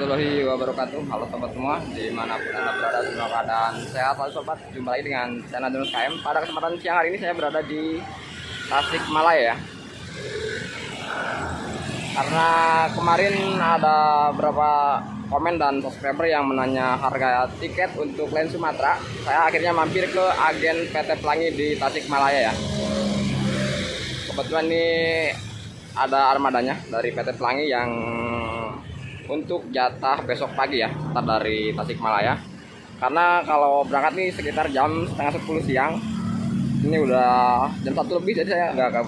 warahmatullahi wabarakatuh. Halo sobat semua, dimanapun anda berada, semoga keadaan sehat selalu sobat. Jumpa lagi dengan channel Dunus KM. Pada kesempatan siang hari ini saya berada di Tasikmalaya ya. Karena kemarin ada beberapa komen dan subscriber yang menanya harga tiket untuk Land Sumatera. Saya akhirnya mampir ke agen PT Pelangi di Tasikmalaya ya. Kebetulan ini ada armadanya dari PT Pelangi yang untuk jatah besok pagi ya, start dari Tasikmalaya. Karena kalau berangkat nih sekitar jam setengah 10 siang. Ini udah jam 1 lebih, jadi saya nggak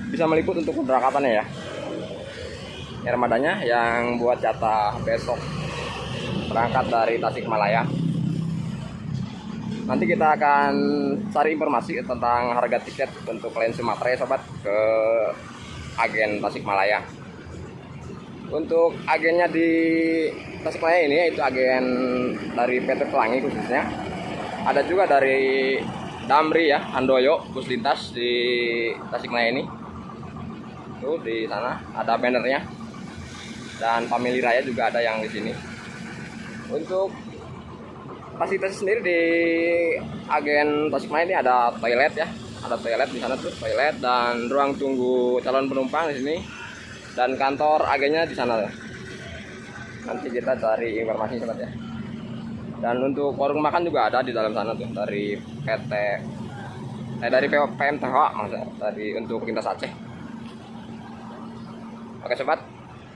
bisa meliput untuk keberangkatannya ya. Ini armadanya yang buat jatah besok berangkat dari Tasikmalaya. Nanti kita akan cari informasi tentang harga tiket untuk Land Sumatera ya sobat, ke agen Tasikmalaya. Untuk agennya di Tasikmalaya ini yaitu agen dari PT Pelangi khususnya. Ada juga dari Damri ya, Handoyo bus lintas di Tasikmalaya ini. Tuh di sana ada bannernya. Dan Family Raya juga ada yang di sini. Untuk fasilitas sendiri di agen Tasikmalaya ini ada toilet ya. Ada toilet di sana tuh, toilet dan ruang tunggu calon penumpang di sini. Dan kantor agennya di sana ya. Nanti kita cari informasi sobat ya. Dan untuk warung makan juga ada di dalam sana tuh dari dari PMTH maksudnya, dari untuk Lintas Aceh. Oke sobat,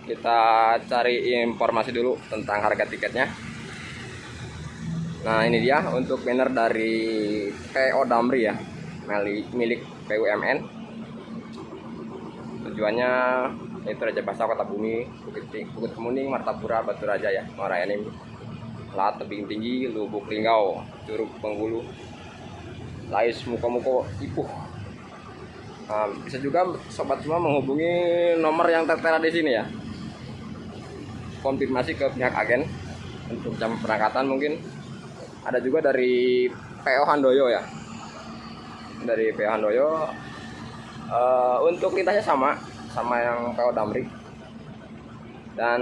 kita cari informasi dulu tentang harga tiketnya. Nah ini dia untuk banner dari PO Damri ya, milik BUMN. Tujuannya itu Raja Basa, Kota Bumi, Bukit Kemuning, Martapura, Batu Raja ya, Muara Enim, Lahat Tebing Tinggi, Lubuk Linggau, Curug Penghulu, Lais Muko-Muko Ipuh. Nah, bisa juga sobat semua menghubungi nomor yang tertera di sini ya. Konfirmasi ke pihak agen untuk jam keberangkatan mungkin. Ada juga dari PO Handoyo ya. Dari PO Handoyo untuk lintasnya sama yang PO Damri. Dan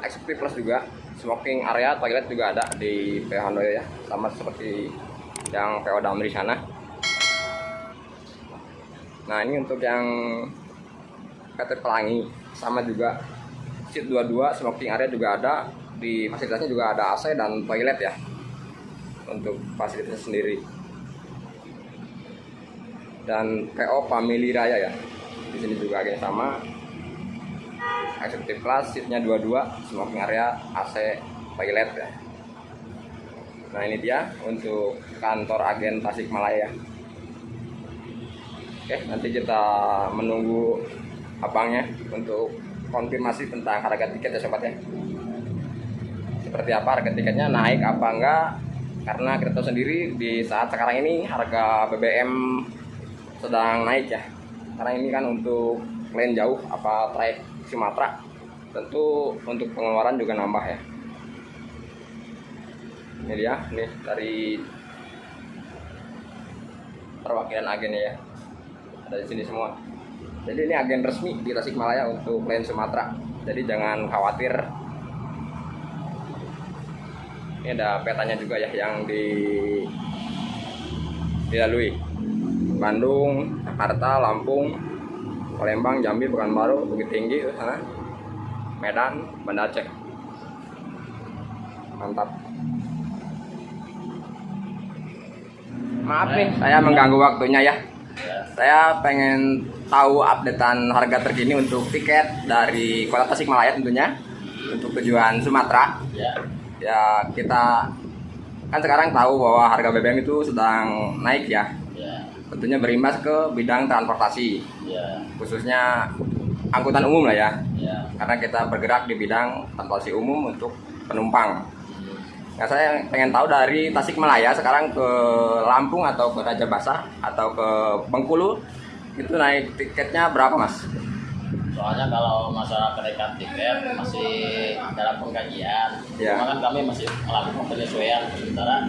eksekutif plus juga, smoking area, toilet juga ada di PO Handoyo ya, sama seperti yang PO Damri sana. Nah ini untuk yang PT Pelangi sama juga seat 22, smoking area juga ada. Di fasilitasnya juga ada AC dan toilet ya, untuk fasilitasnya sendiri. Dan PO Family Raya ya, di sini juga agak sama, eksekutif kelas, seatnya 22, smoking area, AC, toilet ya. Nah ini dia untuk kantor agen Tasikmalaya. Oke, nanti kita menunggu abangnya untuk konfirmasi tentang harga tiket ya sobat ya. Seperti apa harga tiketnya, naik apa enggak. Karena kita tahu sendiri di saat sekarang ini harga BBM sedang naik ya. Karena ini kan untuk land jauh apa trayek Sumatera, tentu untuk pengeluaran juga nambah ya. Ini dia nih dari perwakilan agennya ya, ada di sini semua. Jadi ini agen resmi di Tasikmalaya untuk Land Sumatera, jadi jangan khawatir. Ini ada petanya juga ya yang dilalui: Bandung, Jakarta, Lampung, Palembang, Jambi, Pekanbaru, Bukit Tinggi, sana, Medan, Banda Aceh. Mantap. Maaf nih, saya mengganggu waktunya ya. Saya pengen tahu updatean harga terkini untuk tiket dari Kota Tasikmalaya tentunya, untuk tujuan Sumatera. Ya kita kan sekarang tahu bahwa harga BBM itu sedang naik ya. Tentunya berimbas ke bidang transportasi, khususnya angkutan umum lah ya. Karena kita bergerak di bidang transportasi umum untuk penumpang. Nah saya pengen tahu dari Tasikmalaya sekarang ke Lampung atau ke Raja Basa atau ke Bengkulu itu naik tiketnya berapa mas? Soalnya kalau masalah kenaikan tiket masih dalam pengkajian, cuma kan kami masih melakukan penyesuaian. Sementara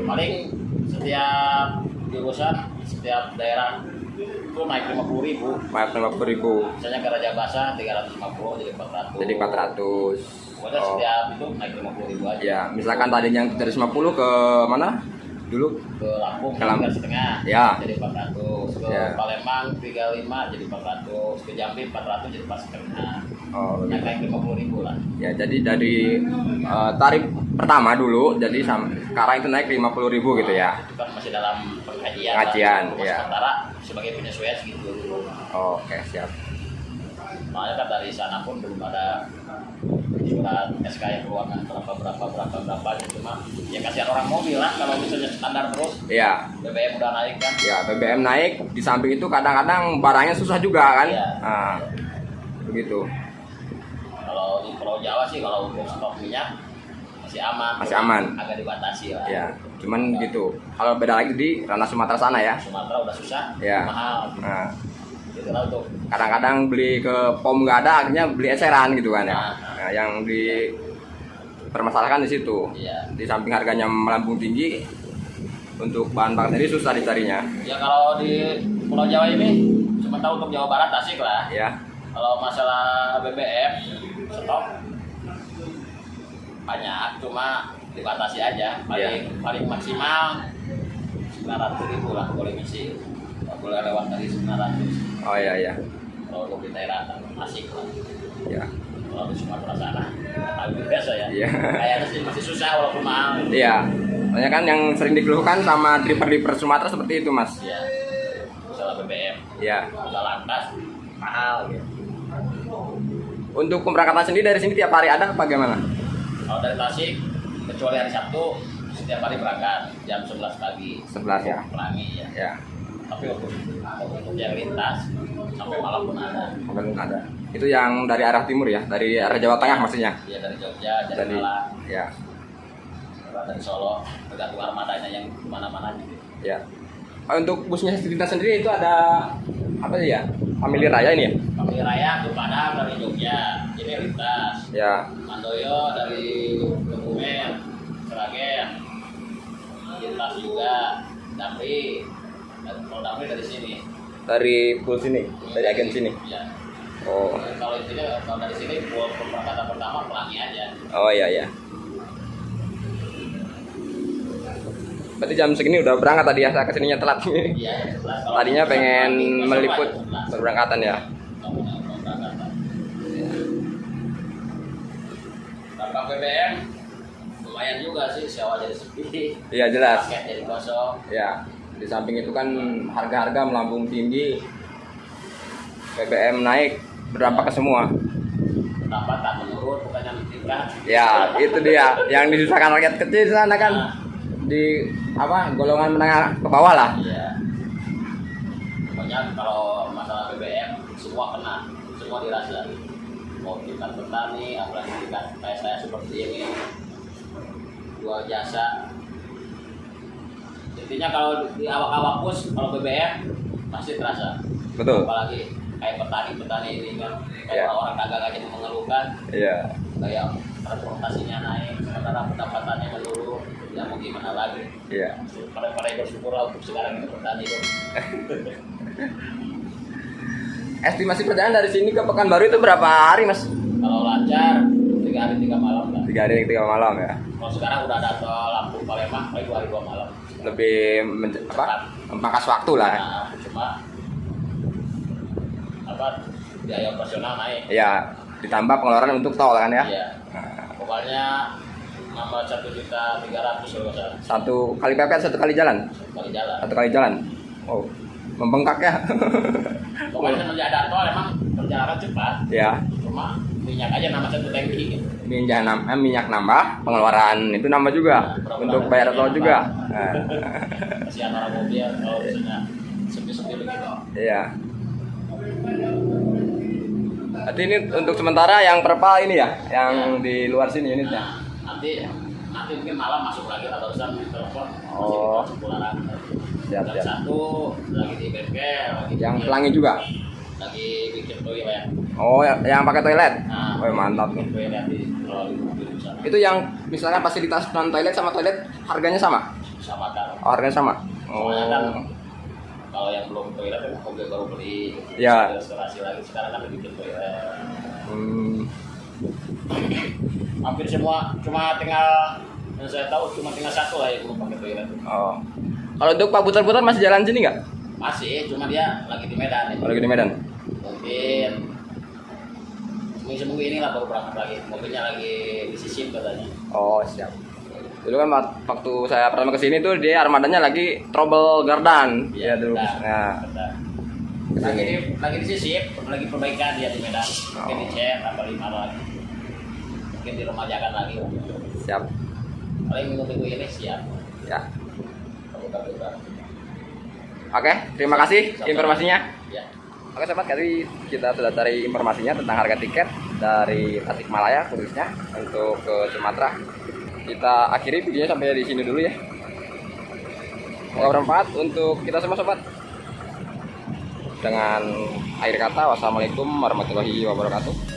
paling setiap jurusan, setiap daerah itu naik 50.000. Naik 50.000. Misalnya ke Raja Basa 350 jadi 400. Jadi 400. Pokoknya setiap itu naik 50.000 aja. Ya, misalkan tadinya yang 350 ke mana? Dulu Ke Lampung Ke Lampung. 3,5 Ya. jadi 400, ke Ya. Palembang 35 jadi 400, ke Jambi 400 jadi 4,5. Oh, Naik begitu. 50.000 lah. Ya, jadi dari tarif pertama dulu jadi sekarang itu naik 50.000 gitu ya. Itu kan masih dalam pengkajian. Pengajian, lah. ya. Sementara sebagai penyesuaian segitu dulu. Oke, siap. Makanya kan dari sana pun belum ada surat SK yang keluar kan berapa gitu. Cuma ya kasihan orang mobil lah kalau misalnya standar terus. Iya. BBM udah naik kan. Ya, BBM naik, di samping itu kadang-kadang barangnya susah juga kan. Iya. Nah, begitu. Kalau di Pulau Jawa sih kalau untuk stok minyak masih aman. Masih Cuma aman. Agak dibatasi lah. Ya, cuman gitu. Kalau beda lagi di ranah Sumatera sana ya. Sumatera udah susah, Ya. mahal. Nah, Gitu lah untuk kadang-kadang beli ke POM nggak ada, akhirnya beli eceran gitu kan ya. Nah. Nah, yang dipermasalahkan di situ. ya. Di samping harganya melambung tinggi, untuk bahan bakar sendiri susah dicarinya. Ya kalau di Pulau Jawa ini cuma tahu untuk Jawa Barat Tasik lah. Ya, Kalau masalah BBM stok banyak, cuma dibatasi aja. Paling maksimal 900.000 lah boleh ngisi. Nggak boleh lewat dari 900. oh iya iya, Kalau untuk di daerah Tasik lah. ya, Kalau di Sumatera sana nggak tahu juga saya. Iya. Kayaknya sih masih susah walaupun mahal. iya. Soalnya kan yang sering dikeluhkan sama dripper Sumatera seperti itu mas. Ya, masalah BBM Ya. udah lantas mahal gitu. Untuk pemberangkatan sendiri dari sini tiap hari ada apa gimana? Kalau dari Tasik kecuali hari Sabtu setiap hari berangkat jam 11 pagi 11 ya. Pelangi ya. Ya, Tapi untuk yang lintas sampai malam pun ada. mungkin ada. Itu yang dari arah timur ya, dari arah Jawa Tengah maksudnya. Dia dari Jogja, dari Malang, Ya, dari Solo, tergantung armadanya yang kemana-mana gitu. ya. Untuk busnya sendiri itu ada apa sih ya? Family Raya ini ya? Kami Raya ke Padang dari Jogja, ini lintas. Ya, Mandoyo dari Kebumen, Seragen, lintas juga. Damri, kalau Damri dari sini. dari pool sini, dari agen sini. Ya. Oh, Kalau intinya kalau dari sini buat pemberangkatan pertama Pelangi aja. oh iya iya. Berarti jam segini udah berangkat tadi ya, saya kesininya telat. Iya, jelas. Kalau Tadinya pengen pagi, meliput besok aja, jelas. perberangkatan ya. Pemberangkatan. Tambah BBM lumayan juga sih, sewa jadi sepi. Iya jelas. Paket jadi kosong. Ya, di samping itu kan harga-harga melambung tinggi, BBM naik, berdampak ke semua. Pendapatan menurun, bukannya meningkat. Ya, itu dia yang disusahkan rakyat kecil di sana kan, di apa golongan menengah ke bawah lah. Iya. Pokoknya kalau masalah BBM semua kena, semua dirasa. Mau tingkat petani, apalagi tingkat kayak saya seperti ini, jual jasa. Intinya kalau di awak-awak bus, kalau BBM pasti terasa. Betul. Apalagi kayak petani ini kan, Iya. kalau orang dagang aja mengeluhkan, Iya. kayak transportasinya naik, sementara pendapatannya menurun, ya mau gimana lagi? Iya. Pada bersyukur lah untuk sekarang ini petani itu. Estimasi perjalanan dari sini ke Pekanbaru itu berapa hari mas? Kalau lancar 3 hari 3 malam lah. 3 hari 3 malam ya. Kalau sekarang udah ada tol Lampung Palembang, paling 2 hari 2 malam. Lebih memangkas waktu lah. Nah, cuma apa biaya operasional naik. Ya, ditambah pengeluaran untuk tol kan ya. Iya. Nah, Pokoknya nama 1.300.000 kalau nggak salah. satu kali pepet satu kali jalan. Kali jalan. Satu kali jalan. Oh, membengkak ya. Pokoknya nanti ada tol emang perjalanan cepat. Ya, Cuma minyak aja nama satu tangki gitu. minyak nambah, pengeluaran itu nambah juga untuk bayar tol juga. Nah, Kasihan orang mobil kalau misalnya sepi-sepi begitu. iya. Berarti ini untuk sementara yang perpal ini ya, yang di luar sini unitnya. Nanti mungkin malam masuk lagi atau bisa telepon Oh. masih Pularan. Siap, Dan siap. satu lagi di bengkel, lagi Yang bikin- pelangi juga. lagi bikin toilet. Oh, yang pakai toilet. Nah, Oh, mantap nih. toilet di kalau di mobil di sana. Itu yang misalkan fasilitas non toilet sama toilet harganya sama? Sama kan. Oh, harganya sama. Soalnya kan Oh. kalau yang belum toilet kan mobil baru beli. Ya. Restorasi lagi sekarang kan bikin toilet. Hmm. hampir semua, cuma tinggal yang saya tahu cuma tinggal satu lah yang belum pakai toilet. Oh. Kalau untuk Pak Putar-Putar masih jalan sini nggak? Masih, cuma dia lagi di Medan. Lagi di Medan. Mungkin seminggu ini lah baru berangkat lagi. Mobilnya lagi disisip katanya. Oh, siap. Dulu kan waktu saya pertama kesini tuh dia armadanya lagi trouble gardan. Iya dulu. Nah, lagi disisip, lagi perbaikan dia di Medan. Mungkin dicek apa lima lagi. Mungkin diremajakan lagi. Siap. Paling minggu ini siap. Ya. Buka-buka. Oke, terima kasih Sama-sama. informasinya. Ya. Oke sobat, tadi kita sudah cari informasinya tentang harga tiket dari Tasikmalaya khususnya untuk ke Sumatera. Kita akhiri videonya sampai di sini dulu ya. Semoga bermanfaat untuk kita semua sobat. Dengan akhir kata, wassalamualaikum warahmatullahi wabarakatuh.